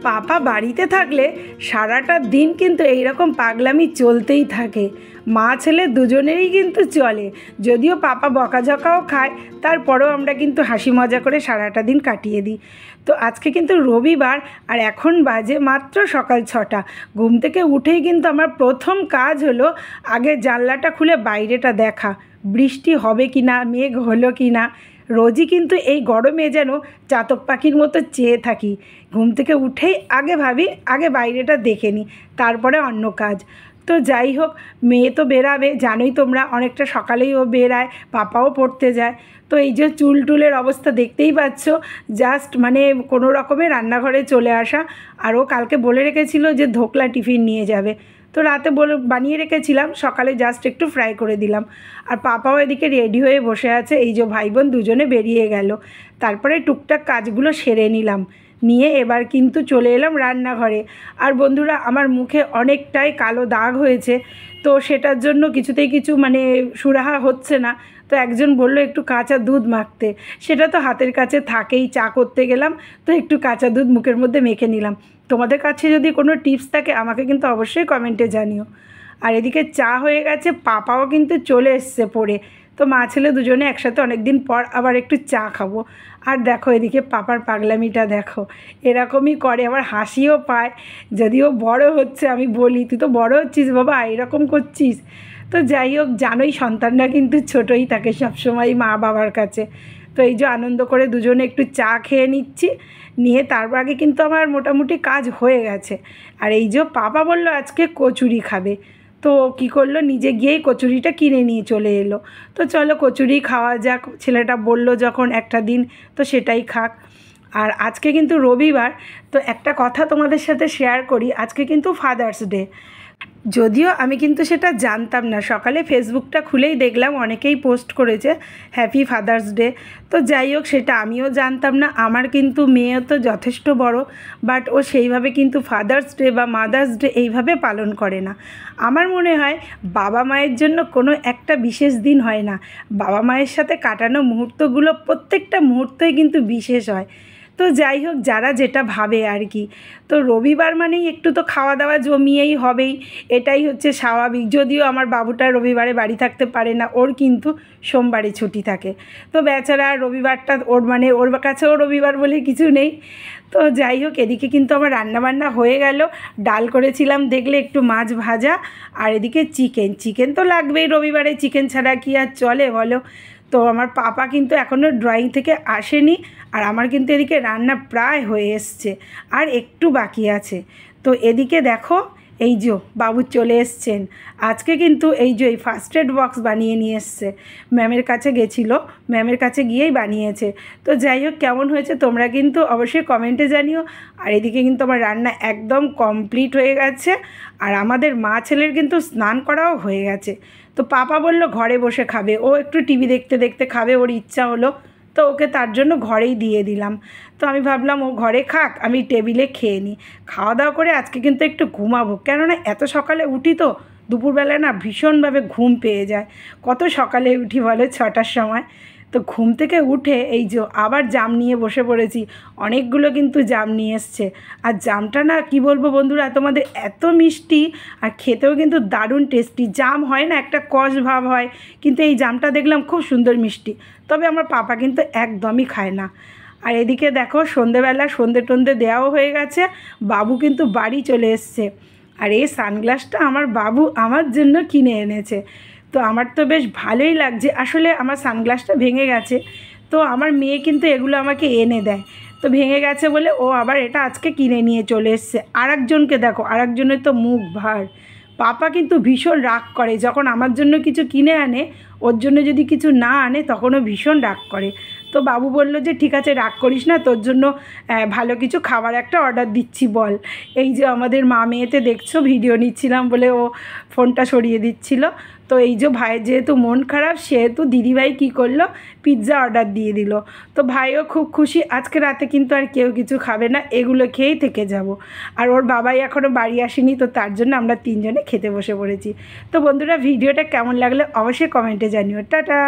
পাপা বাড়িতে থাকলে সারাটা দিন কিন্তু এইরকম পাগলামি চলতেই থাকে। মা ছেলে দুজনেরই কিন্তু চলে, যদিও পাপা বকাঝকাও খায়, তারপরেও আমরা কিন্তু হাসি মজা করে সারাটা দিন কাটিয়ে দিই। তো আজকে কিন্তু রবিবার, আর এখন বাজে মাত্র সকাল 6টা। ঘুম থেকে উঠেই কিন্তু আমার প্রথম কাজ হলো আগে জানলাটা খুলে বাইরেটা দেখা, বৃষ্টি হবে কি না, মেঘ হলো কি না। রোজই কিন্তু এই গরমে যেন চাতক পাখির মতো চেয়ে থাকি। ঘুম থেকে উঠেই আগে ভাবি আগে বাইরেটা দেখে নিই, তারপরে অন্য কাজ। তো যাই হোক, মেয়ে তো বেরাবে, জানোই তোমরা, অনেকটা সকালেই ও বেরায়, পাপাও পড়তে যায়। তো এই যে চুল টুলের অবস্থা দেখতেই পাচ্ছ, জাস্ট মানে কোনো রকমে রান্নাঘরে চলে আসা। আর ও কালকে বলে রেখেছিল যে ধোকলা টিফিন নিয়ে যাবে, তো রাতে বানিয়ে রেখেছিলাম, সকালে জাস্ট একটু ফ্রাই করে দিলাম। আর পাপাও এদিকে রেডি হয়ে বসে আছে, এই যে ভাই বোন দুজনে বেরিয়ে গেল। তারপরে টুকটাক কাজগুলো সেরে নিলাম, নিয়ে এবার কিন্তু চলে এলাম রান্নাঘরে। আর বন্ধুরা, আমার মুখে অনেকটাই কালো দাগ হয়েছে, তো সেটার জন্য কিছুতেই কিছু মানে সুরাহা হচ্ছে না। তো একজন বলল একটু কাঁচা দুধ মাখতে, সেটা তো হাতের কাছে থাকেই, চা করতে গেলাম তো একটু কাঁচা দুধ মুখের মধ্যে মেখে নিলাম। তোমাদের কাছে যদি কোনো টিপস থাকে আমাকে কিন্তু অবশ্যই কমেন্টে জানিও। আর এদিকে চা হয়ে গেছে, পাপাও কিন্তু চলে এসছে পড়ে। তো মা ছেলে দুজনে একসাথে অনেক দিন পর আবার একটু চা খাবো। আর দেখো এদিকে পাপার পাগলামিটা দেখো, এরকমই করে, আবার হাসিও পায়। যদিও বড় হচ্ছে, আমি বলি তুই তো বড় হচ্ছিস বাবা, এরকম করছিস। তো যাই হোক, জানোই সন্তানরা কিন্তু ছোটোই থাকে সবসময় মা বাবার কাছে। তো এই যে আনন্দ করে দুজনে একটু চা খেয়ে নিচ্ছি, নিয়ে তারপর আগে কিন্তু আমার মোটামুটি কাজ হয়ে গেছে। আর এই যে পাপা বলল আজকে কচুরি খাবে, তো কী করলো, নিজে গিয়েই কচুরিটা কিনে নিয়ে চলে এলো। তো চলো কচুরি খাওয়া যাক, ছেলেটা বলল যখন একটা দিন, তো সেটাই খাক। আর আজকে কিন্তু রবিবার, তো একটা কথা তোমাদের সাথে শেয়ার করি, আজকে কিন্তু ফাদার্স ডে। যদিও আমি কিন্তু সেটা জানতাম না, সকালে ফেসবুকটা খুলেই দেখলাম অনেকেই পোস্ট করেছে হ্যাপি ফাদার্স ডে। তো যাই হোক, সেটা আমিও জানতাম না। আমার কিন্তু মেয়ে তো যথেষ্ট বড়, বাট ও সেইভাবে কিন্তু ফাদার্স ডে বা মাদার্স ডে এইভাবে পালন করে না। আমার মনে হয় বাবা মায়ের জন্য কোনো একটা বিশেষ দিন হয় না, বাবা মায়ের সাথে কাটানো মুহূর্তগুলো প্রত্যেকটা মুহূর্তই কিন্তু বিশেষ হয়। তো যাই হোক, যারা যেটা ভাবে আর কি। তো রবিবার মানেই একটু তো খাওয়া দাওয়া জমিয়েই হবেই, এটাই হচ্ছে স্বাভাবিক। যদিও আমার বাবুটা রবিবারে বাড়ি থাকতে পারে না, ওর কিন্তু সোমবারে ছুটি থাকে। তো বেচারা রবিবারটা ওর মানে ওর কাছেও রবিবার বলে কিছু নেই। তো যাই হোক, এদিকে কিন্তু আমার রান্নাবান্না হয়ে গেল। ডাল করেছিলাম দেখলে, একটু মাছ ভাজা, আর এদিকে চিকেন তো লাগবেই রবিবারে, চিকেন ছাড়া কি আর চলে বলো। তো আমার পাপা কিন্তু এখনও ড্রয়িং থেকে আসেনি, আর আমার কিন্তু এদিকে রান্না প্রায় হয়ে এসছে, আর একটু বাকি আছে। তো এদিকে দেখো, এই যে বাবু চলে এসছেন। আজকে কিন্তু এই যে এই ফার্স্ট এড বক্স বানিয়ে নিয়ে এসছে, ম্যামের কাছে গেছিলো, ম্যামের কাছে গিয়েই বানিয়েছে। তো যাই হোক, কেমন হয়েছে তোমরা কিন্তু অবশ্যই কমেন্টে জানিও। আর এদিকে কিন্তু আমার রান্না একদম কমপ্লিট হয়ে গেছে, আর আমাদের মা ছেলের কিন্তু স্নান করাও হয়ে গেছে। তো পাপা বলল ঘরে বসে খাবে, ও একটু টিভি দেখতে দেখতে খাবে, ওর ইচ্ছা হলো, তো ওকে তার জন্য ঘরেই দিয়ে দিলাম। তো আমি ভাবলাম ও ঘরে খাক, আমি টেবিলে খেয়ে নিই। খাওয়া দাওয়া করে আজকে কিন্তু একটু ঘুমাবো, কেননা এত সকালে উঠি তো দুপুরবেলায় না ভীষণভাবে ঘুম পেয়ে যায়। কত সকালে উঠি বলে, 6টার সময়। তো ঘুম থেকে উঠে এই যে আবার জাম নিয়ে বসে পড়েছি, অনেকগুলো কিন্তু জাম নিয়ে এসছে। আর জামটা না কি বলবো বন্ধুরা তোমাদের, এত মিষ্টি, আর খেতেও কিন্তু দারুণ টেস্টি। জাম হয় না একটা কষ ভাব হয়, কিন্তু এই জামটা দেখলাম খুব সুন্দর মিষ্টি। তবে আমার পাপা কিন্তু একদমই খায় না। আর এদিকে দেখো সন্ধেবেলা সন্ধে টন্ধে দেওয়াও হয়ে গেছে, বাবু কিন্তু বাড়ি চলে এসছে। আর এই সানগ্লাসটা আমার বাবু আমার জন্য কিনে এনেছে। তো আমার তো বেশ ভালোই লাগছে। আসলে আমার সানগ্লাসটা ভেঙে গেছে, তো আমার মেয়ে কিন্তু এগুলো আমাকে এনে দেয়। তো ভেঙে গেছে বলে ও আবার এটা আজকে কিনে নিয়ে চলে এসছে। আর একজনকে দেখো, আর একজনের তো মুখ ভার। পাপা কিন্তু ভীষণ রাগ করে যখন আমার জন্য কিছু কিনে আনে, ওর জন্য যদি কিছু না আনে তখনও ভীষণ রাগ করে। তো বাবু বলল যে ঠিক আছে রাগ করিস না, তোর জন্য ভালো কিছু খাবার একটা অর্ডার দিচ্ছি বল। এই যে আমাদের মা মেয়েতে দেখছো, ভিডিও নিচ্ছিলাম বলে ও ফোনটা সরিয়ে দিচ্ছিল। তো এই যে ভাইয়ের যেহেতু মন খারাপ, সেহেতু দিদিভাই কী করলো, পিৎজা অর্ডার দিয়ে দিল। তো ভাইও খুব খুশি, আজকে রাতে কিন্তু আর কেউ কিছু খাবে না, এগুলো খেয়েই থেকে যাব। আর ওর বাবাই এখনও বাড়ি আসেনি, তো তার জন্য আমরা তিনজনে খেতে বসে পড়েছি। তো বন্ধুরা, ভিডিওটা কেমন লাগলো অবশ্যই কমেন্টে জানিও। টাটা।